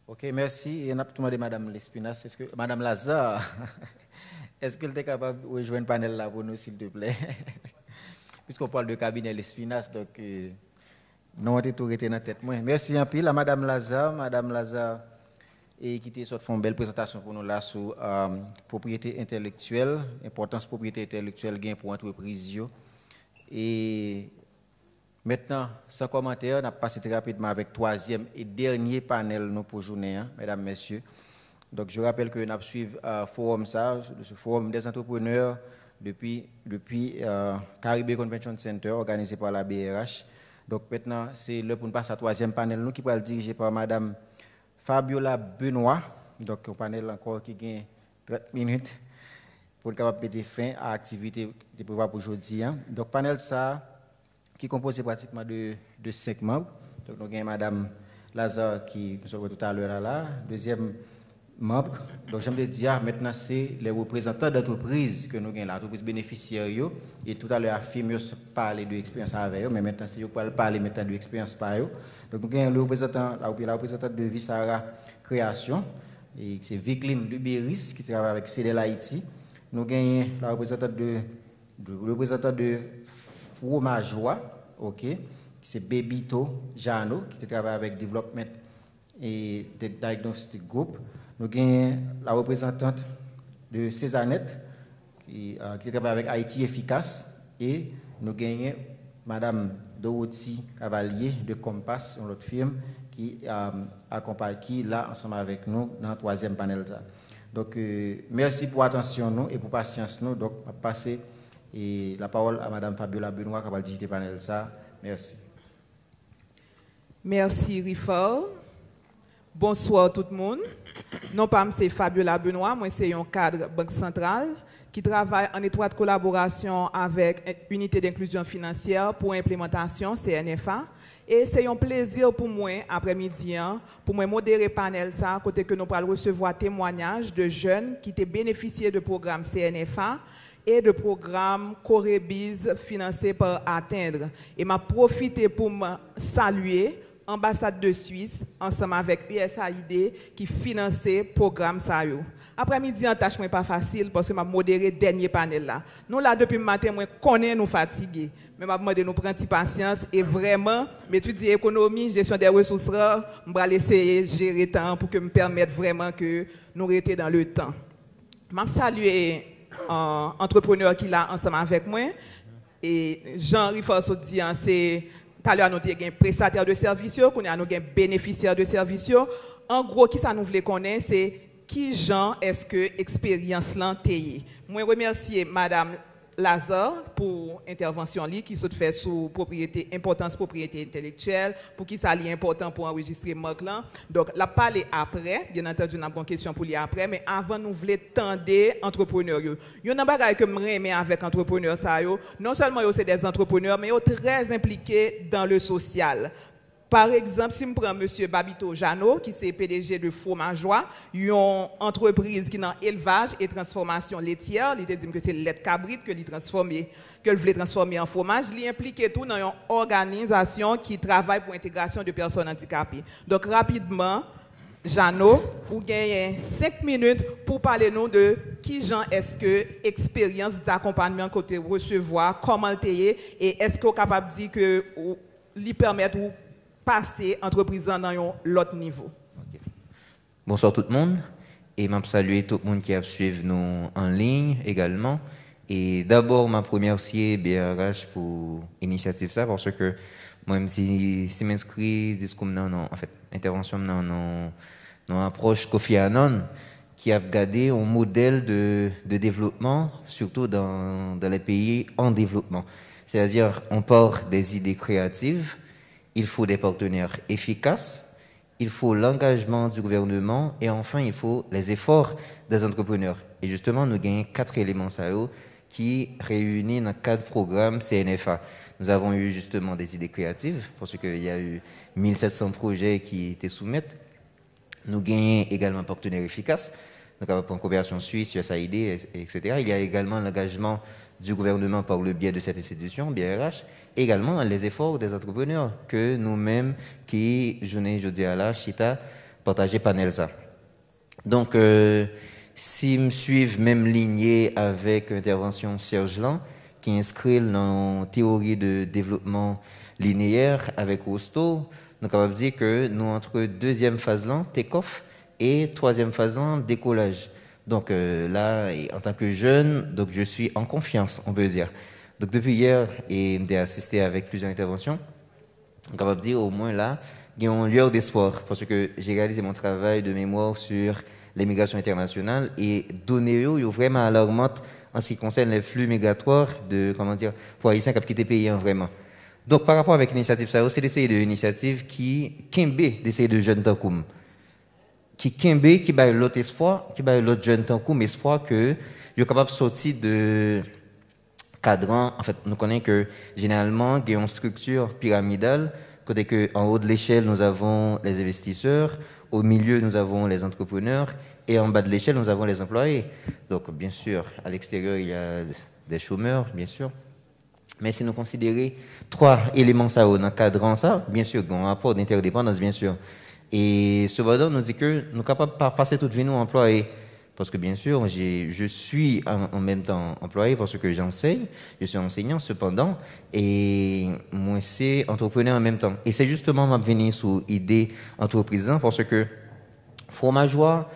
Ok, merci. Et on a demandé Madame Lespinasse, est-ce que Madame Lazare, est-ce qu'elle est capable de rejoindre le panel là pour nous, s'il te plaît? Puisqu'on parle de cabinet Lespinasse, donc non, on est tout resté dans la tête. Merci un peu à Madame Lazare, et qui fait une belle présentation pour nous là sur propriété intellectuelle, importance propriété intellectuelle gain pour entreprise. Et maintenant, sans commentaire, on a passé très rapidement avec le troisième et dernier panel nous pour journée, hein, mesdames, messieurs. Donc, je rappelle que nous avons suivi forum ça, ce forum des entrepreneurs depuis Caribbean Convention Center, organisé par la BRH. Donc, maintenant, c'est le pour nous passer à troisième panel, nous qui va le diriger par Madame Fabiola Benoît. Donc, un panel encore qui gagne 30 minutes pour être capable de mettre fin à l'activité de prévoir pour aujourd'hui. Hein. Donc, panel ça, qui est composé pratiquement de 5 membres. Donc, nous avons Mme Lazare qui nous sommes tout à l'heure là. Deuxième membre. Donc, j'aimerais dire maintenant, c'est les représentants d'entreprises que nous avons là, entreprises bénéficiaires. Et tout à l'heure, Fimios parlait de l'expérience avec eux, mais maintenant, c'est eux qui parler maintenant de l'expérience par eux. Donc, nous avons la représentante de Visara Création, et c'est Vicline Luberis qui travaille avec CDL Haïti. Nous avons la représentante de Fromageois, ok, c'est Bébito Jano qui travaille avec Development et Diagnostic Group. Nous avons la représentante de Cézanette qui travaille avec Haïti Efficace et nous avons Madame Dorothy Cavalier de Compass, une autre firme qui accompagne qui là ensemble avec nous dans le troisième panel. Donc merci pour l'attention nous et pour la patience nous. Donc on va passer et la parole à Mme Fabiola Benoît qui va diriger le panel. Ça. Merci. Merci, Rifa. Bonsoir tout le monde. Non pas c'est Fabiola Benoît, moi c'est un cadre Banque Centrale qui travaille en étroite collaboration avec Unité d'inclusion financière pour implémentation CNFA. Et c'est un plaisir pour moi, après-midi, pour moi modérer le panel, ça, côté que nous allons recevoir témoignages de jeunes qui ont bénéficié de programme CNFA et de programmes Corebiz financés par Atteindre. Et m'a profité pour me saluer l'ambassade de Suisse ensemble avec USAID qui finançait le programme SAYO. Après-midi, en tâche pas facile parce que m'a modéré le dernier panel là. Nous là depuis le matin, moi connais nous fatigués. Mais m'a demandé nous prendre patience et vraiment m'étudier économie, gestion des ressources rares, m'va essayer gérer temps pour que me permette vraiment que nous restions dans le temps. M'a saluer entrepreneur qui là ensemble avec moi et Jean-Henri Forceau dit c'est tout à l'heure nous avons un prestataire de services, qu'on a un bénéficiaire de services. En gros, qui ça nous voulait connaître, c'est qui Jean est-ce que expérience l'antée. Moi remercier Madame Lazare pour intervention qui se fait sur propriété importance propriété intellectuelle pour qui ça est important pour enregistrer marque là. Donc la parler après, bien entendu on a une question pour lui après, mais avant nous voulons tendre entrepreneurs. Il y a un bagage que me avec entrepreneurs ça yo, non seulement c'est des entrepreneurs mais ils sont très impliqués dans le social. Par exemple, si je prends M. Babito Jano, qui est PDG de Fromageois, une entreprise qui est dans élevage et transformation laitière, il dit que c'est le lait cabrit que il voulait transformer en fromage, il implique tout dans une organisation qui travaille pour l'intégration de personnes handicapées. Donc rapidement, Jano, vous gagnez 5 minutes pour parler nous de qui Jean est-ce que expérience d'accompagnement côté recevoir, comment le payer et est-ce que vous êtes capable de dire que lui permettre passer entreprise dans l'autre niveau. Okay. Bonsoir tout le monde et je salue tout le monde qui a suivi nous en ligne également. Et d'abord, je remercie BRH pour l'initiative ça parce que moi-même si m'inscris en fait intervention dans approche Kofi Annan qui a gardé un modèle de développement surtout dans les pays en développement. C'est-à-dire on part des idées créatives. Il faut des partenaires efficaces, il faut l'engagement du gouvernement et enfin il faut les efforts des entrepreneurs. Et justement, nous gagnons 4 éléments qui réunissent dans 4 programmes CNFA. Nous avons eu justement des idées créatives parce qu'il y a eu 1700 projets qui étaient soumis. Nous gagnons également partenaires efficaces, donc en coopération suisse, USAID, etc. Il y a également l'engagement du gouvernement par le biais de cette institution, BRH, également les efforts des entrepreneurs que nous-mêmes, qui, je dis à la Chita, partager panel ça. Donc, si me suivent même lignée avec l'intervention Serge Lan, qui inscrit dans théorie de développement linéaire avec Rosto, nous sommes capables de dire que nous entre deuxième phase là, take-off, et troisième phase là, décollage. Donc là, en tant que jeune, donc je suis en confiance, on peut dire. Donc depuis hier, et j'ai assisté avec plusieurs interventions, on est capable de dire au moins là, il y a une lueur d'espoir, parce que j'ai réalisé mon travail de mémoire sur l'immigration internationale et données vraiment alarmantes en ce qui concerne les flux migratoires de, comment dire, pour Haïtiens qui quittent le pays vraiment. Donc par rapport avec l'initiative, ça c'est d'essayer de initiative qui d'essayer de jeunes tant comme qui bat l'autre espoir, qui bat l'autre jeune tant comme espoir que ils sont capables de sortir de cadran. En fait, nous connaissons que généralement il y a une structure pyramidale. Côté que en haut de l'échelle nous avons les investisseurs, au milieu nous avons les entrepreneurs et en bas de l'échelle nous avons les employés. Donc bien sûr, à l'extérieur il y a des chômeurs, bien sûr. Mais si nous considérons trois éléments ça dans le cadran ça, bien sûr, un rapport d'interdépendance, bien sûr. Et cependant, nous dit que nous sommes capables de passer toute vie nous employés. Parce que bien sûr, je suis en même temps employé parce que j'enseigne, je suis enseignant cependant, et moi c'est entrepreneur en même temps. Et c'est justement ma venir sur l'idée entreprise parce que Fromageois,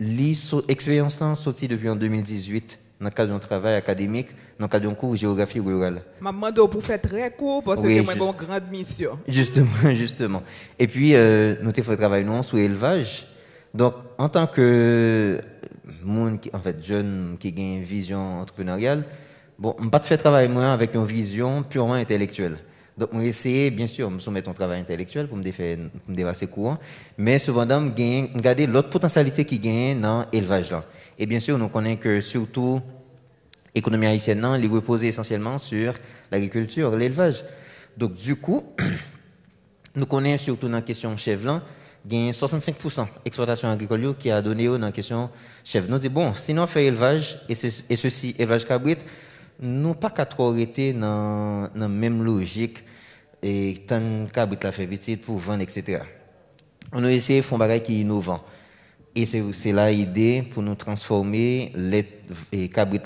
l'expérience sortie depuis en 2018 dans le cadre d'un travail académique, dans le cadre d'un cours de géographie rurale. Je demande pour faire très court parce que moi j'ai une grande mission. Justement. Et puis, nous avons fait travail sur l'élevage. Donc, en tant que monde en fait jeune qui a une vision entrepreneuriale, bon, on pas faire travail moi avec une vision purement intellectuelle. Donc, on essayer bien sûr de soumettre un travail intellectuel pour me dépasser courant, mais cependant garder l'autre potentialité qui gagne dans l'élevage là. Et bien sûr, nous connaissons que surtout l'économie haïtienne non, elle repose essentiellement sur l'agriculture, l'élevage. Donc du coup, nous connaissons surtout dans la question chèvre il y a 65% d'exploitation agricole qui a donné dans la question chèvre. Nous disons, bon, sinon on fait élevage, et ceci, élevage cabrit, nous pas qu'à trop arrêter dans la même logique, et tant cabrit la fait vite pour vendre, etc. On a essayé de faire un bagage qui est innovant. Et c'est là l'idée pour nous transformer les cabrit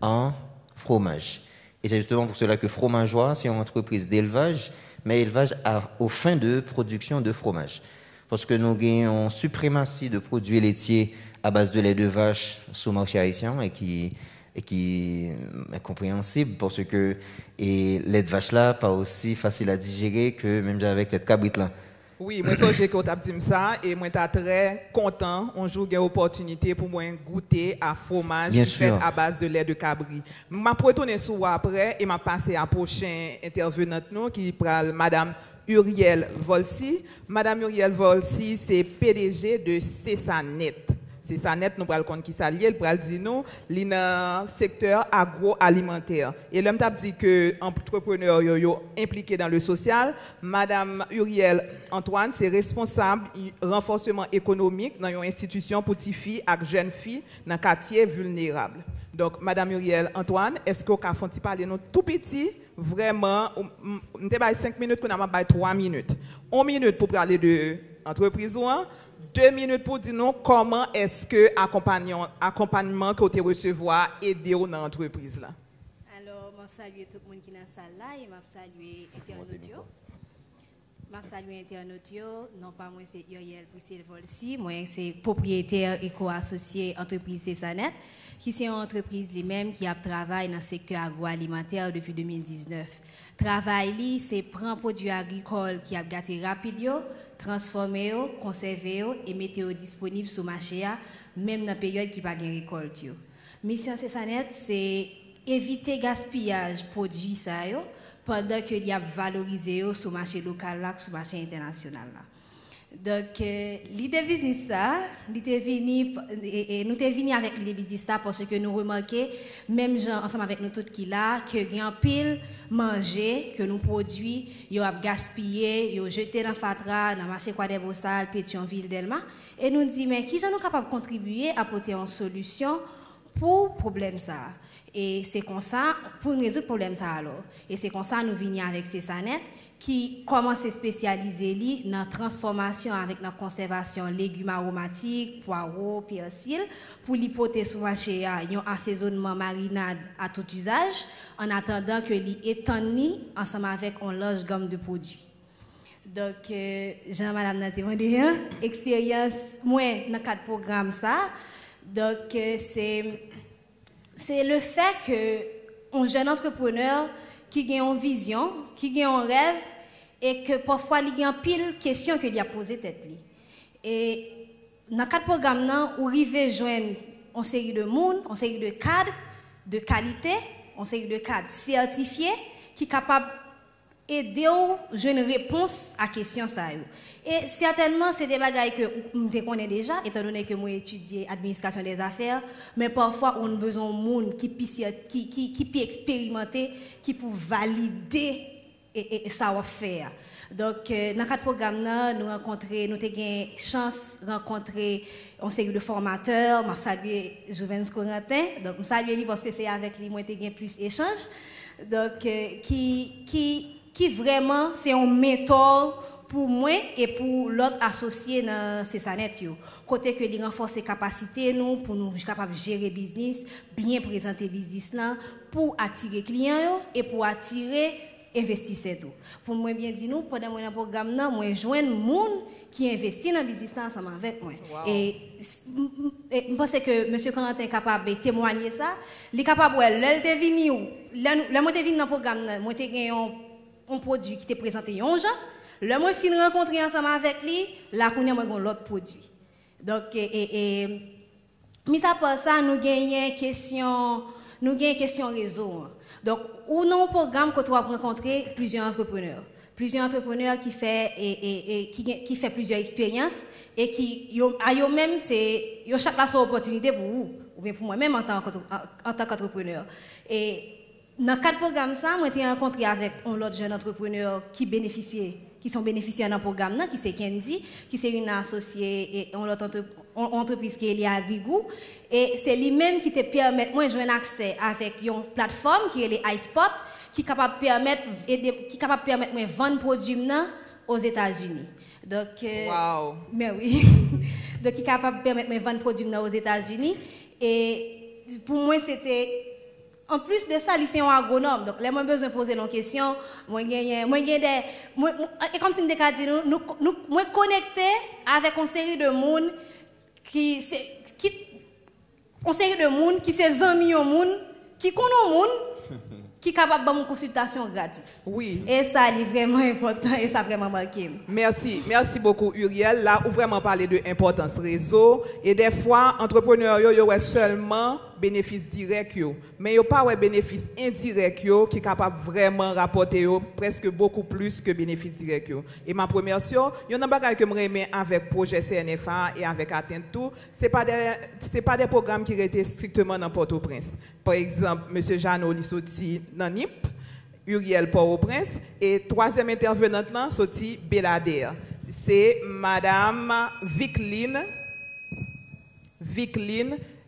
en fromage. Et c'est justement pour cela que Fromageois, c'est une entreprise d'élevage, mais élevage aux fins de production de fromage. Parce que nous avons une suprématie de produits laitiers à base de lait de vache sur le marché haïtien et qui est compréhensible parce que lait de vache là pas aussi facile à digérer que même avec lait de cabrit là. Oui, moi j'ai dit ça et moi suis très content un jour j'ai l'opportunité pour moi goûter à fromage qui fait à base de lait de cabri. Je vais retourner sur après et je vais passer à la prochaine intervenante qui est Madame Uriel Volsi. Madame Uriel Volsi, c'est PDG de Cessanet. Cessanet, nous allons comprendre qui ça lié, nous allons dire nous, li dans secteur agroalimentaire. Et l'homme t'a dit que entrepreneur yo impliqué dans le social, Madame Uriel Antoine, c'est responsable renforcement économique dans une institution pour petites filles et jeunes filles dans un quartier vulnérable. Donc Madame Uriel Antoine, est-ce que vous pouvez parler nous tout petit vraiment nous avons 5 minutes pour nous avoir 3 minutes. 1 minute pour parler de entreprise 2 minutes pour dire nous comment est-ce que accompagnement que vous recevoir aider dans l'entreprise là. Alors, je salue tout le monde qui est dans la salle là et je salue internautes. Je salue internautes. Non pas moi c'est Uriel Volsi, moi c'est propriétaire et co-associé entreprise Cessanet qui c'est une entreprise lui-même qui a travaillé dans le secteur agroalimentaire depuis 2019. Travail c'est prendre produits agricoles qui a gâté rapidement, transformer, conserver et mettre disponible sur le marché même dans la période qui pas de récolte. Mission Cessanet c'est éviter gaspillage produits ça pendant que y a valorisé sur le marché local là, sur le marché international là. Donc l'idée business ça, nous t'es venu avec l'idée business ça parce que nous remarquons même gens ensemble avec nous tous qui là que y a pile manger que nous produits, yo a gaspillé, yo jeté dans fatra dans marché Croix des Bossal, Pétionville, Delma et nous dit mais qui sont nous capable de contribuer à apporter une solution pour problème ça. Et c'est comme ça, pour résoudre le problème ça alors. Et c'est comme ça nous venons avec CESANET qui commence à spécialiser dans la transformation avec la conservation légumes aromatiques, poireaux, persil, pour l'hypothèse sur marché un assaisonnement marinade à tout usage, en attendant que l'étendue ensemble avec une large gamme de produits. Donc, Jean-Madame Naté, expérience, moi, dans le cadre programme ça, donc c'est le fait qu'un jeune entrepreneur qui a une vision, qui a un rêve, et que parfois il y a une pile de questions qu'il a posées tête. Et dans le cadre programme, on arrive à joindre une série de monde, une série de cadres de qualité, une série de cadres certifiés qui sont capables d'aider à joindre une réponse à la question. Et certainement, c'est des bagages que nous connaissons déjà, étant donné que moi étudié administration des affaires, mais parfois on a besoin de monde qui peut expérimenter, qui peut valider et savoir-faire. Donc, dans le cadre du programme, nous avons eu chance de rencontrer une série de formateurs. Je salue Jouvens Corentin, donc je salue lui parce que c'est avec lui que j'ai eu plus d'échanges. Donc, qui vraiment, c'est un mentor pour moi et pour l'autre associé dans CESANET. Côté que il renforce ses capacités nous pour nous capables de gérer business, bien présenter business là pour attirer clients et pour attirer investisseurs tout. Pour moi bien dire nous pendant mon programme là, moi joindre monde qui investit dans business là ensemble avec moi. Wow. Et je pense que monsieur Corentin est capable de témoigner ça, il est capable là t'es venu là moi t'es venu dans programme là, moi t'ai gagné un produit qui t'est présenté un gens. Le moi fin rencontrer ensemble avec lui, là qu'on a l'autre produit. Donc mis à part ça, nous gagnons question réseau. Donc ou non programme que tu vas rencontrer plusieurs entrepreneurs qui fait plusieurs expériences et qui yo même c'est yo chaque fois opportunité pour vous ou bien pour moi même en tant qu'entrepreneur. Et dans le cadre du programme ça, moi j'ai rencontré avec un autre jeune entrepreneur qui sont bénéficiaires dans le programme, qui c'est Kendi, qui c'est une associée et une autre entreprise qui est liée à Grigou. Et c'est lui-même qui te permet, moi, j'ai un accès avec une plateforme qui est les iSpot, qui est capable de permettre de vendre produits aux États-Unis. Donc, wow. Mais oui. Donc, qui est capable de permettre de vendre produits aux États-Unis. Et pour moi, c'était. En plus de ça, c'est un agronome. Donc, là, moi, j'ai besoin de poser une question. Moi, et comme si nous nous connectés avec une série de monde qui sont amis au monde, qui connaissent le monde, qui est capable de faire une consultation gratis. Oui. Et ça, c'est vraiment important et ça a vraiment marqué. Merci beaucoup Uriel. Là, on vraiment parler de l'importance réseau. Et des fois, entrepreneurs, ils ont seulement bénéfice direct, mais ils n'ont pas de bénéfice indirect qui est capable vraiment rapporter presque beaucoup plus que bénéfice direct. Et ma première chose, il y a un bagage que je remets avec le projet CNFA et avec Atteinte Tout, ce n'est pas des programmes qui étaient strictement dans Port-au-Prince. Par exemple, M. Jeannot, il sorti dans NIP, Uriel Port-au-Prince, et troisième intervenante là, sorti Belader. C'est Madame Vicline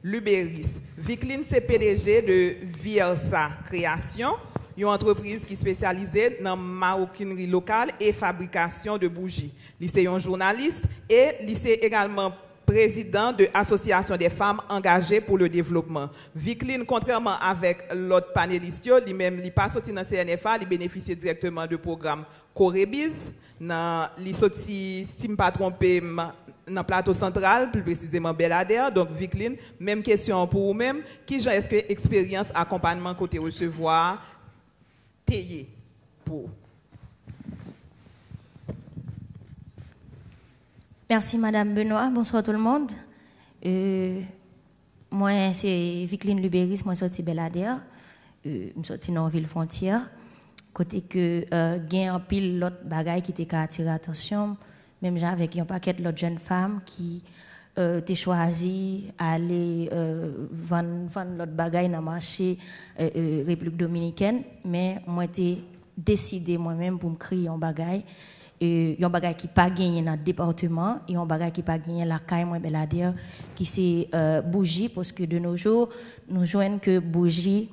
Luberis. Vicline, c'est PDG de Viersa Création, une entreprise qui est spécialisée dans la maroquinerie locale et fabrication de bougies. C'est un journaliste et c'est également président de l'Association des femmes engagées pour le développement. Vicline, contrairement avec l'autre panéliste, lui-même, il n'est pas sorti dans le CNFA, il bénéficie directement du programme Corebiz. Il est sorti, si je ne me pas trompé, dans le plateau central, plus précisément Belader. Donc, Vicline, même question pour vous-même. Qui est-ce que l'expérience accompagnement côté recevoir Théier pour? Merci Madame Benoît, bonsoir tout le monde. Moi c'est Vicline Luberis, moi sorti Belader, je sorti dans ville frontière, côté que gain en pile l'autre bagaille qui était attirer attention, même avec un paquet de l'autre jeunes femmes qui t'ai choisi aller vendre l'autre bagaille dans le marché République dominicaine, mais moi t'ai décidé moi-même pour me créer un bagaille. un bagage qui pas gagné dans le département et un bagage qui pas gagné la caille moi Belader qui c'est bougie parce que de nos jours nous joignent que bougie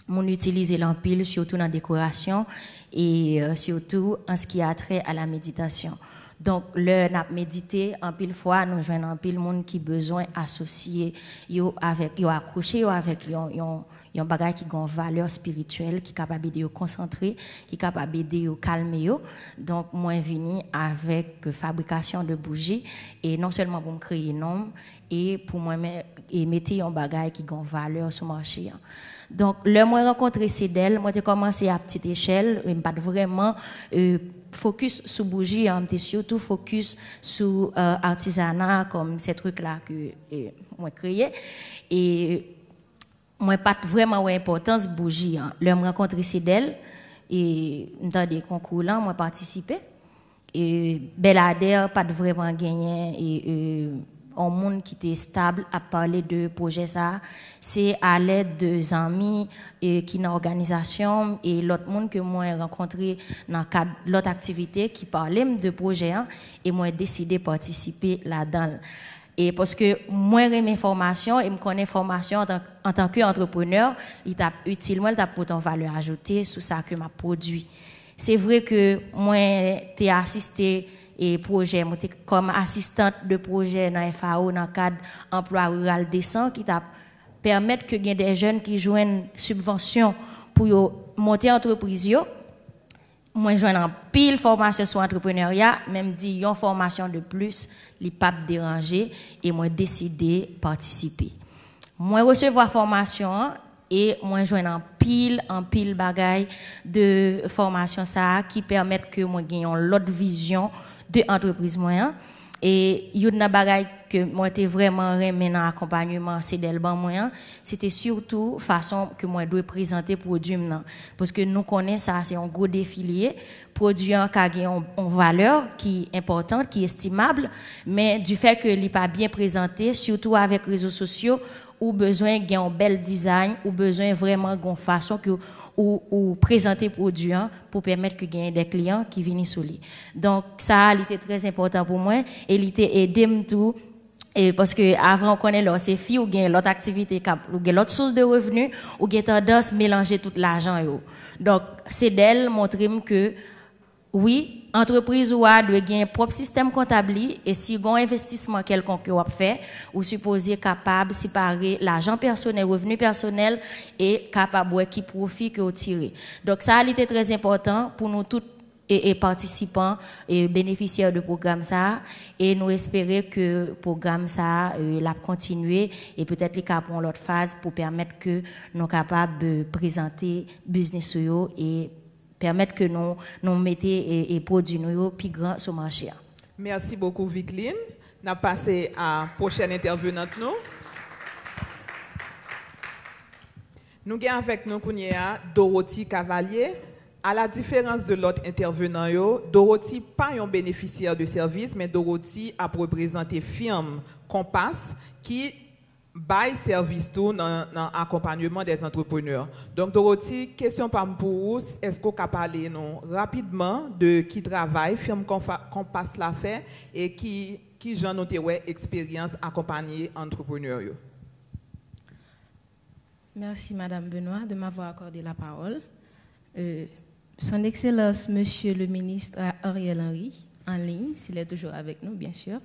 on utilise l'empile surtout dans la décoration et surtout en ce qui a trait à la méditation. Donc, le n'a médité en pile fois, nous joignons en pile monde qui besoin associer yo avec yo accrocher avec yon bagage qui a une valeur spirituelle, qui est capable de concentrer, qui est capable de calmer yo. Donc, moi venu avec fabrication de bougies et non seulement pour me créer nom et pour moi mettre un bagage qui a une valeur sur le marché. Donc, le moi rencontré Cédel, moi j'ai commencé à petite échelle, mais pas vraiment focus sur bougie, mais surtout focus sur artisanat comme ces trucs là que moi créé et moi pas vraiment importance bougie. Le me rencontré Cédel et dans des concours là, moi participé et Belader pas vraiment gagné et un monde qui était stable à parler de projet ça c'est à l'aide de amis qui dans organisation et l'autre monde que moi rencontré dans cadre l'autre activité qui parlait de projet et moi décidé participer là-dedans et parce que moi mes formations et me connais formation en tant qu'entrepreneur il t'a utile moi il t'a pour une valeur ajoutée sur ça que m'a produit c'est vrai que moi t'ai assisté et projet comme assistante de projet dans FAO dans le cadre emploi rural décent qui t'a permettre que des jeunes qui joignent subvention pour monter entreprise yo moi joindre pile formation sur entrepreneuriat même dit une formation de plus li pas déranger et moi décidé participer moi recevoir formation et moi joindre en pile bagaille de formation ça qui permettent que moi gagne l'autre vision de entreprise moyen et une bagay que moi était vraiment remen dans accompagnement Cédel ban moyen c'était surtout façon que moi dois présenter produit maintenant parce que nous connaissons ça c'est un gros défilé produit qui a une valeur qui est importante qui est estimable mais du fait que il pas bien présenté surtout avec réseaux sociaux ou besoin d'un un bel design ou besoin vraiment d'une façon que ou présenter produit pour permettre que gagne des clients qui viennent sur lui. Donc ça était très important pour moi et il était aidé tout et parce que avant on connaît là c'est filles ou gagne l'autre activité ou gagne l'autre source de revenus ou gagne tendance mélanger tout l'argent yo. Donc c'est d'elle montrer que oui, entreprise ou a doit gagner propre système comptable et si gon investissement quelconque ou fait ou supposé capable séparer l'argent personnel, revenu personnel et capable qui profit que tirer. Donc ça était très important pour nous tous et participants et bénéficiaires du programme ça et nous espérer que le programme ça l'a continuer et peut-être les cap pour l'autre phase pour permettre que nous capables de présenter business yo et permettre que nous mettions et produits nous plus grands sur le marché. Merci beaucoup, Vicline. Nous passons à la prochaine intervenante. Nous avons avec nous Dorothy Cavalier. À la différence de l'autre intervenant, Dorothy n'est pas un bénéficiaire de service, mais Dorothy a représenté firme Compass qui bail service tout dans l'accompagnement des entrepreneurs. Donc Dorothy, question pour vous, est-ce qu'on peut parler rapidement de qui travaille, firme Compass l'a fait et qui j'en noté expérience accompagner entrepreneurs. Merci Madame Benoît de m'avoir accordé la parole. Son Excellence Monsieur le ministre Ariel Henry, en ligne, s'il est toujours avec nous bien sûr.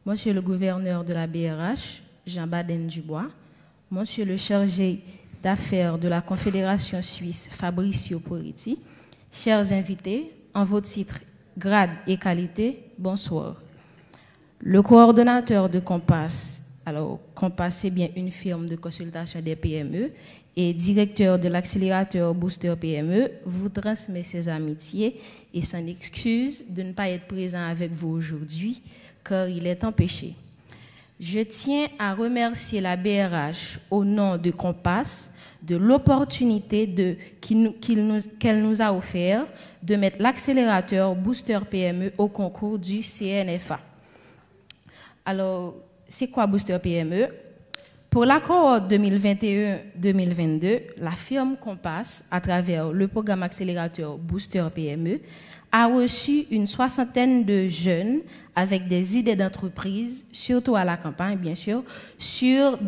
Monsieur le gouverneur de la BRH, Jean Baden-Dubois, Monsieur le chargé d'affaires de la Confédération suisse, Fabricio Poretti, chers invités, en vos titres, grade et qualité, bonsoir. Le coordonnateur de Compass, alors Compass c'est bien une firme de consultation des PME, et directeur de l'accélérateur Booster PME, vous transmet ses amitiés et s'en excuse de ne pas être présent avec vous aujourd'hui, car il est empêché. Je tiens à remercier la BRH au nom de Compass de l'opportunité qu'elle nous a offert de mettre l'accélérateur Booster PME au concours du CNFA. Alors, c'est quoi Booster PME? Pour la cohorte 2021-2022, la firme Compass, à travers le programme accélérateur Booster PME, a reçu une 60aine de jeunes avec des idées d'entreprise, surtout à la campagne, bien sûr, sur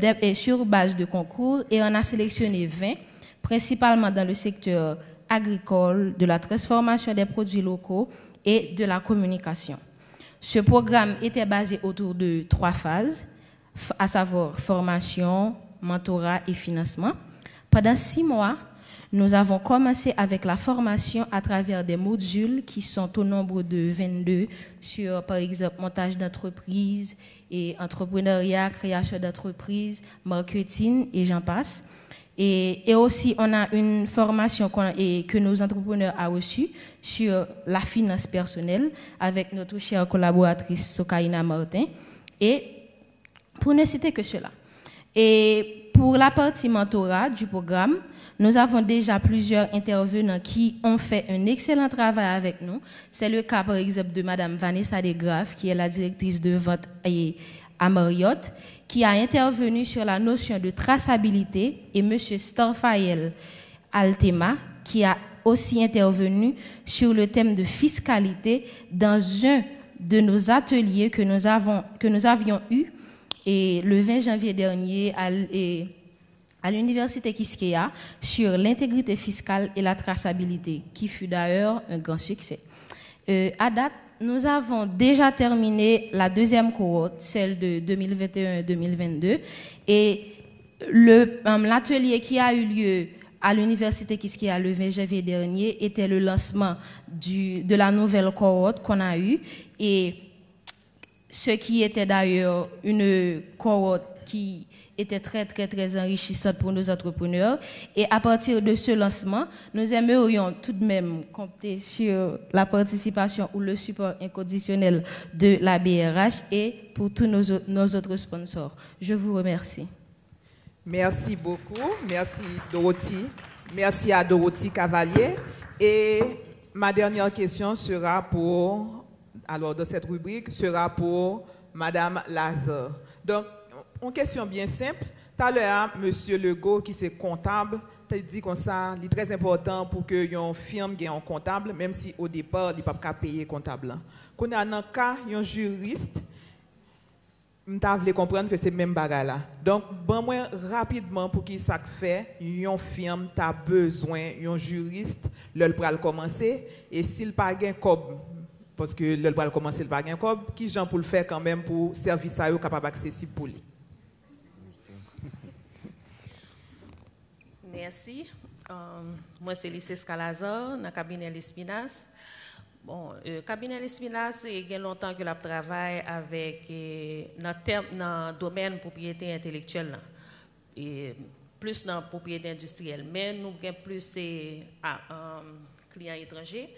base de concours, et on a sélectionné 20, principalement dans le secteur agricole, de la transformation des produits locaux et de la communication. Ce programme était basé autour de 3 phases, à savoir formation, mentorat et financement. Pendant 6 mois, nous avons commencé avec la formation à travers des modules qui sont au nombre de 22 sur, par exemple, montage d'entreprise et entrepreneuriat, création d'entreprise, marketing et j'en passe. Et aussi, on a une formation que nos entrepreneurs ont reçue sur la finance personnelle avec notre chère collaboratrice Sokaina Martin. Et pour ne citer que cela. Et pour la partie mentorat du programme, nous avons déjà plusieurs intervenants qui ont fait un excellent travail avec nous. C'est le cas, par exemple, de Mme Vanessa Degraff, qui est la directrice de vente à Marriott, qui a intervenu sur la notion de traçabilité, et M. Starfael Altema, qui a aussi intervenu sur le thème de fiscalité dans un de nos ateliers que nous avions eu et le 20 janvier dernier à l'université Quisqueya sur l'intégrité fiscale et la traçabilité, qui fut d'ailleurs un grand succès. À date, nous avons déjà terminé la deuxième cohorte, celle de 2021-2022, et l'atelier qui a eu lieu à l'université Quisqueya le 20 janvier dernier était le lancement de la nouvelle cohorte qu'on a eue, et ce qui était d'ailleurs une cohorte qui était très, très, très enrichissante pour nos entrepreneurs. Et à partir de ce lancement, nous aimerions tout de même compter sur la participation ou le support inconditionnel de la BRH et pour tous nos autres sponsors. Je vous remercie. Merci beaucoup. Merci, Dorothy. Merci à Dorothy Cavalier. Et ma dernière question sera dans cette rubrique, sera pour Madame Lazare. Donc, une question bien simple. Tout à l'heure, M. Legault, qui est comptable, a dit comme ça, il est très important pour que une firme ait un comptable, même si au départ, il ne peut pas payer comptable. Quand on a un cas, un juriste, je voulais comprendre que c'est le même bagage là. Donc, moi rapidement pour qui ça fait, une firme a besoin d'un juriste, le pral commencer, et s'il pas gain cob, parce que le pral commencer le pas gain cob, qui gens pour le faire quand même pour service à eux capable accessible pour lui. Merci. Moi, c'est Lycée Scalazar, dans le cabinet Lespinasse. Bon, le cabinet Lespinasse, il y a longtemps que je travaille avec dans le domaine propriété intellectuelle, et plus dans la propriété industrielle. Mais nous avons plus clients étrangers.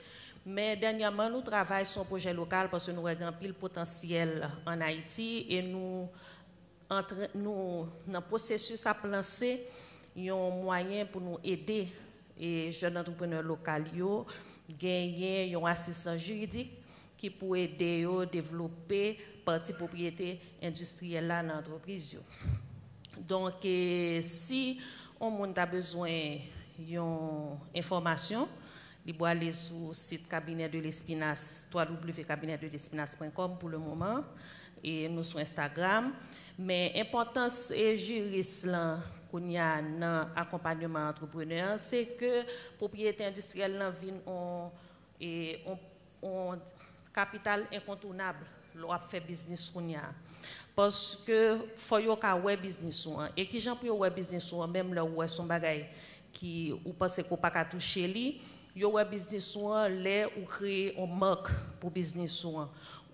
Mais dernièrement, nous travaillons sur un projet local parce que nous avons un pile potentiel en Haïti et nous, dans le processus à lancer, il y a un moyen pour nous aider les jeunes entrepreneurs locaux gagner un assistant juridique qui peut aider à développer partie propriété industrielle dans l'entreprise. Donc, si on a besoin d'informations, il peut aller sur le site cabinet de l'Espinasse, www.cabinetdelespinasse.com pour le moment, et nous sur Instagram. Mais l'importance et juriste là, qu'on y a dans l'accompagnement entrepreneur, c'est que propriété industrielle est un capital incontournable lorsqu'on fait business qu'on y a. Parce que faut y avoir web business et qui j'en peux web business même là où son bagage qui ou pense qu'on pas toucher lui, yo web business là ou créer une marque pour business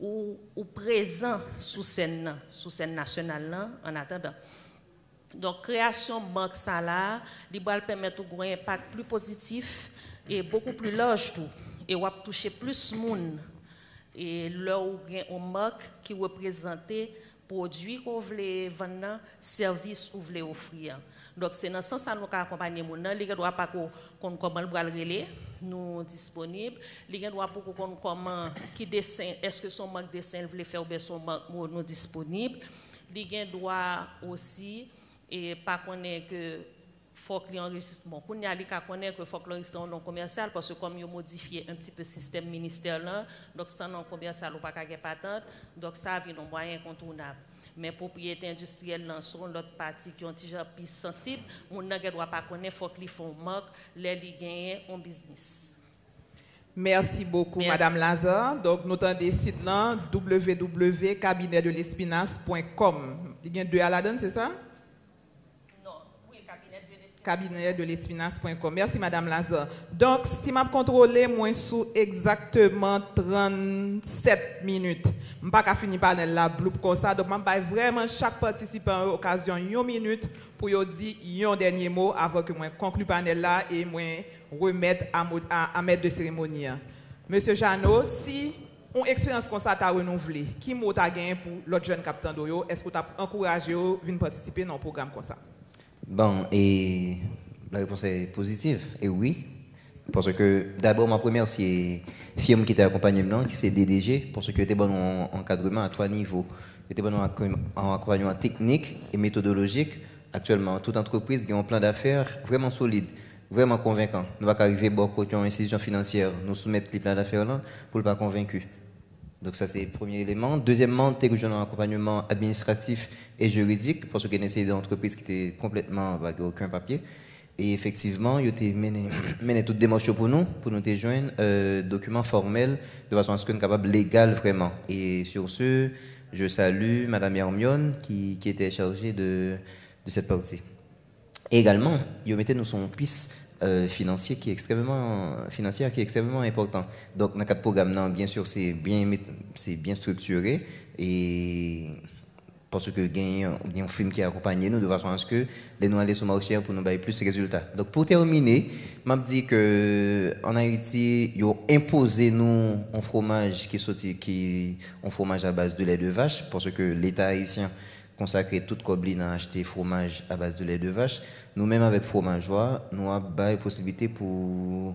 ou présent sous scène nationale là, en attendant. Donc, création de marque ça là, il va permettre un impact plus positif et beaucoup plus large tout. Et on va toucher plus de monde. Et là où il y a une marque qui représente produits qu'on veut vendre, services qu'on veut offrir. Donc, c'est dans ce sens que nous accompagnons les gens. Les gens ne doivent pas qu'on comment le relais, nous disponibles. Les gens ne doivent pas qu'on comment qui dessin, est-ce que son marque dessin veut faire ou bien son marque nous disponible. Les gens doivent aussi et pas connaître que faut que l'enregistre, bon, pour y aller qu'à connaître qu'il faut que l'enregistre un nom commercial parce que comme ils ont modifié un petit peu le système ministère là, donc sans nom commercial ou pas qu'à patente, donc ça vient un moyen incontournable. Mais propriété industrielle dans son l'autre partie qui ont déjà plus sensible, mon n'a doit pas connaître faut qu'ils font marque, les li gagner en business. Merci beaucoup, Madame Lazare. Donc, nous avons des sites là, www.cabinetdelespinasse.com. Il y a deux à la donne, c'est ça? cabinetdelespinasse.com. Merci, Madame Lazare. Donc, si je contrôle, moi, sous exactement 37 minutes, je ne vais pas finir par la bloupe comme ça. Donc, je vais vraiment chaque participant occasion 1 minute pour dire un dernier mot avant que je conclue le panel là et je remettre à maître de cérémonie. Monsieur Jeannot, si une expérience comme ça t'a renouvelée, qui mot t'a gagné pour l'autre jeune capitaine d'Oyo? Est-ce que tu as encouragé à venir participer dans un programme comme ça? Bon, et la réponse est positive, et oui. Parce que d'abord, ma première, c'est firme qui était accompagnée maintenant, qui c'est DDG, parce que était bon en encadrement à 3 niveaux. Était bon en accompagnement technique et méthodologique. Actuellement, toute entreprise qui a un plan d'affaires vraiment solide, vraiment convaincant. Nous ne pouvons pas arriver à côté d'une institution financière, nous soumettre les plans d'affaires là pour ne pas convaincre. Donc ça c'est le premier élément. Deuxièmement, tu as un accompagnement administratif et juridique parce qu'il y a une entreprise qui était complètement avec aucun papier. Et effectivement, il a mené toute démarche pour nous te joindre documents formels de façon à ce qu'on soit capable légal vraiment. Et sur ce, je salue Madame Hermione qui était chargée de cette partie. Et également, il mettait nous son piste financière qui est extrêmement important. Donc dans le cadre programme, bien sûr, c'est bien structuré et parce que il y a un film qui accompagne nous de façon à ce que les nous aller sur le marché pour nous donner plus de résultats. Donc pour terminer, je dis que en Haïti, ils ont imposé nous un fromage un fromage à base de lait de vache parce que l'État haïtien consacré toute Kobline à acheter fromage à base de lait de vache. Nous-mêmes, avec Fromageois, nous avons la possibilité pour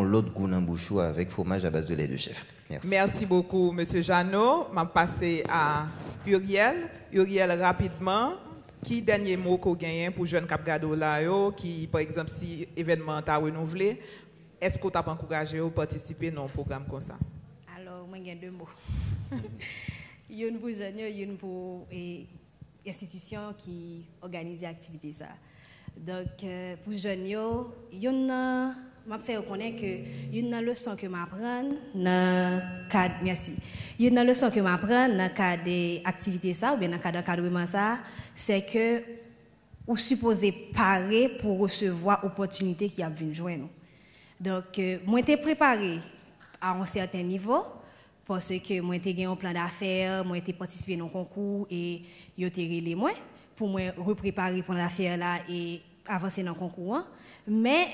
l'autre goût dans bouchou avec fromage à base de lait de chèvre. Merci. Merci beaucoup, Monsieur Jeannot. Je vais passer à Uriel. Uriel, rapidement, qui dernier mot qu'on gagne pour jeune Cap Gado là, qui, par exemple, si l'événement t'a renouvelé, est-ce que tu as encouragé à participer dans un programme comme ça? Alors, moi, j'ai 2 mots. Une pour jeunes, une pour institution qui organise l'activité ça. Donc pour jeunes, m'a fait reconnaître que une leçon que m'apprend dans cadre merci. Une leçon que m'apprend dans cadre d'activité ça ou bien dans cadre d'encadrement ça, c'est que ou supposé parer pour recevoir opportunité qui a venir joindre. Donc moi j'étais préparé à un certain niveau. Parce que moi j'ai gagné un plan d'affaires, moi j'ai participé dans un concours et yo été relé moi pour moi repréparer pour l'affaire là et avancer dans le concours. Mais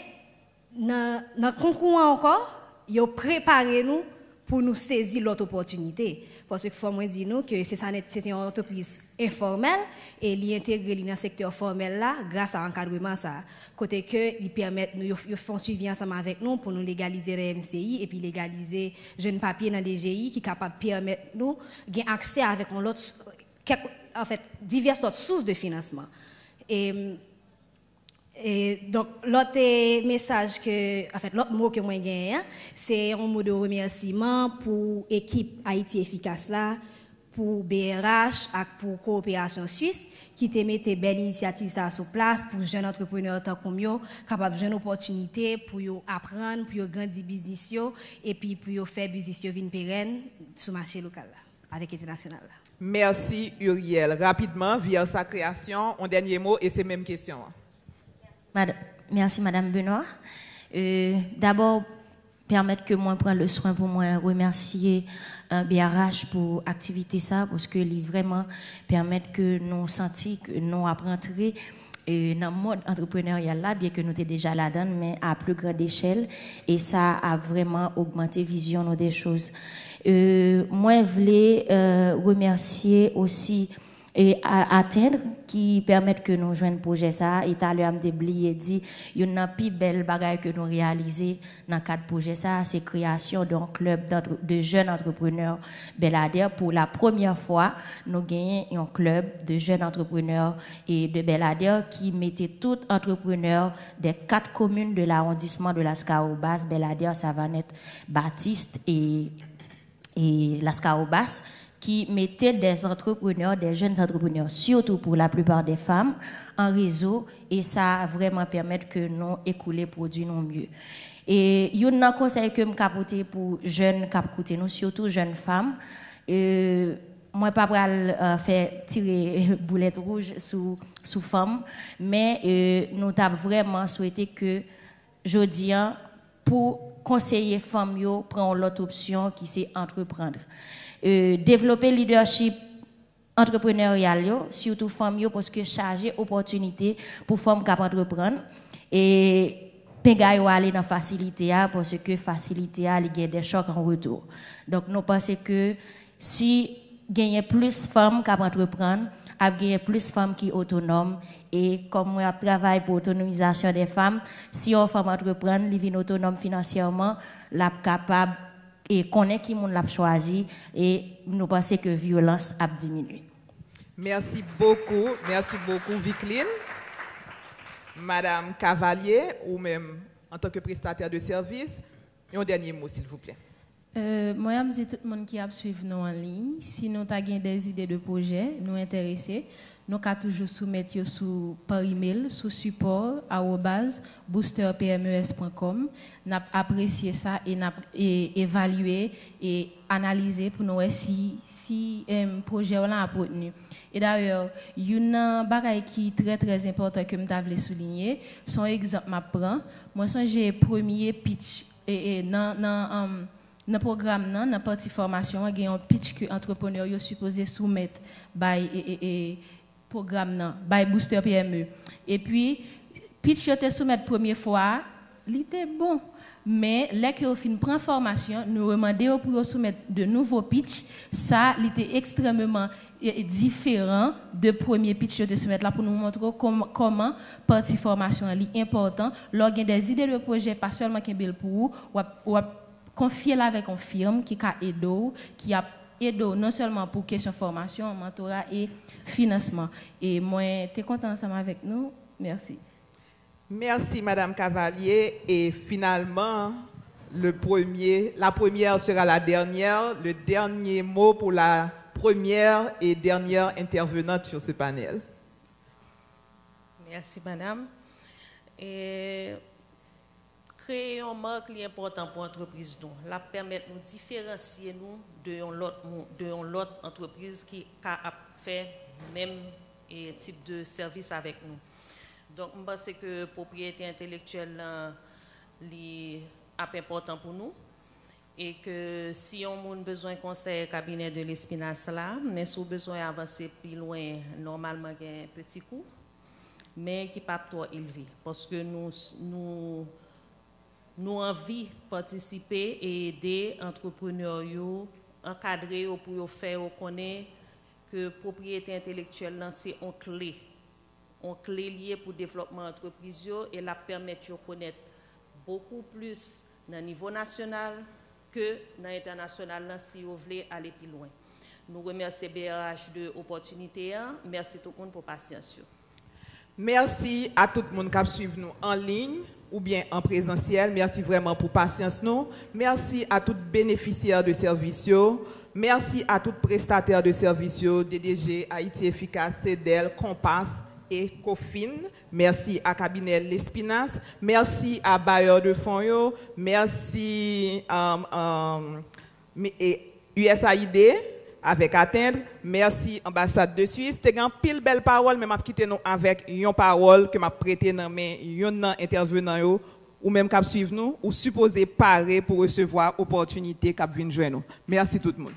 dans le concours encore, yo préparé nous pour nous saisir l'autre opportunité. Parce que faut moi dire nous que c'est une entreprise informelle et l'y intégrer dans le secteur formel là grâce à l'encadrement ça. Côté que ils permettent nous ils font suivi ensemble avec nous pour nous légaliser les MCI et puis légaliser jeunes papiers dans DGI qui capable permettre nous gain accès avec en fait diverses autres sources de financement. Et donc, l'autre message l'autre mot que moi j'ai, c'est un mot de remerciement pour l'équipe Haïti Efficace là, pour BRH et pour Coopération Suisse, qui te mette belle initiative ça sur place pour jeunes entrepreneurs comme yo, capables de jeunes opportunités pour yo apprendre, pour yo grandir business yo, et puis pour yo faire business yo vin pérenne sur le marché local là, avec international là. Merci Uriel. Rapidement, via sa création, un dernier mot et c'est même question. Merci Madame Benoît. D'abord, permettre que moi prenne le soin pour moi remercier BRH pour l'activité ça, parce que lui vraiment permettre que nous sentions que nous apprenons dans le mode entrepreneurial là, bien que nous étions déjà là-dedans, mais à plus grande échelle, et ça a vraiment augmenté vision des choses. Moi, je voulais remercier aussi et à atteindre qui permettent que nous joignons projet ça et à l'heure m'déblier dit il y a une plus belle bagaille que nous réaliser dans le cadre projet ça c'est création d'un club de jeunes entrepreneurs Belader. Pour la première fois nous gagnons un club de jeunes entrepreneurs et de Belader qui mettait tout entrepreneurs des 4 communes de l'arrondissement de Lascaux-Basse, Belader, Savanette, Baptiste et Lascaux-Basse, qui mettaient des entrepreneurs, des jeunes entrepreneurs, surtout pour la plupart des femmes, en réseau, et ça vraiment permet que nous écouler produits non mieux. Et il y a un conseil que je capote pour jeunes qui nous, surtout jeunes femmes. Moi, pas faire tirer boulette rouge sous femme, mais nous avons vraiment souhaité que jodi pour conseiller femmes yo prend l'autre option qui c'est entreprendre. Développer leadership entrepreneurial yo, surtout femmes yo parce que charger opportunité pour femmes qui entreprendre et pega yo aller dans facilité parce que facilité il y a des chocs en retour. Donc nous pensons que si gagner plus femmes qui entreprendre, a gagner plus femmes qui autonomes et comme on travaille pour l'autonomisation des femmes, si on femme entreprendre, li vin autonome financièrement, la capable et connaît qui moun l'a choisi et nous pensons que violence a diminué. Merci beaucoup Vicline. Madame Cavalier ou même en tant que prestataire de service, un dernier mot s'il vous plaît. Moi, je dis tout le monde qui a suivi nous en ligne. Si nous avons des idées de projet, nous intéressés, nous pouvons toujours soumettre par email sous support @boosterpmes.com. Nous apprécier ça et évaluer et analyser pour nous si un projet a retenu. Et d'ailleurs, il y a une chose qui est très très important que je voulais souligner. Son exemple, moi, j'ai premier pitch dans le programme, dans la partie formation, il y a un pitch que l'entrepreneur est supposé soumettre by programme, by Booster PME. Et puis, pitch que tu soumettre la première fois, il était bon. Mais là que fin prend formation, nous demandons pour soumettre de nouveaux pitch. Ça, il était extrêmement différent de premier pitch que tu soumettre là pour nous montrer comment partie formation est important. Lorsqu'il y a des idées de projet, pas seulement qu'il y a pour ou confier là avec une firme qui a aidé non seulement pour question formation, mentorat et financement. Et moi, tu es content ensemble avec nous. Merci. Merci Madame Cavalier. Et finalement, la première sera la dernière. Le dernier mot pour la première et dernière intervenante sur ce panel. Merci Madame. Et créer une marque est important pour l'entreprise. La permettre de nous différencier nous de l'autre entreprise qui a fait même type de service avec nous. Donc, je pense que la propriété intellectuelle est important pour nous et que si on a besoin de conseil cabinet de l'Espinasse là, mais si on a besoin d'avancer plus loin, normalement, il y a un petit coût, mais qui n'est pas trop élevé parce que nous envie de participer et aider les entrepreneurs, encadrer pour faire connaître que la propriété intellectuelle c'est une clé. On clé liée pour le développement de l'entreprise et la permettre de connaître beaucoup plus dans le niveau national que dans l'international si vous voulez aller plus loin. Nous remercions BRH de l'opportunité. Merci tout le monde pour la patience. Merci à tout le monde qui suit nous en ligne ou bien en présentiel. Merci vraiment pour la patience. Merci à tous les bénéficiaires de services. Merci à tous les prestataires de services, DDG, Haïti Efficace, CEDEL, Compass et Cofin. Merci à Cabinet L'Espinasse. Merci à Bailleur de Fonds. Merci USAID avec Atteindre. Merci Ambassade de Suisse. C'était une pile belle parole, mais je quitte nous avec une parole que m'a prêté dans mes intervenants ou même qui suivent nous ou supposé parer pour recevoir l'opportunité qui vient joindre nous. Merci tout le monde.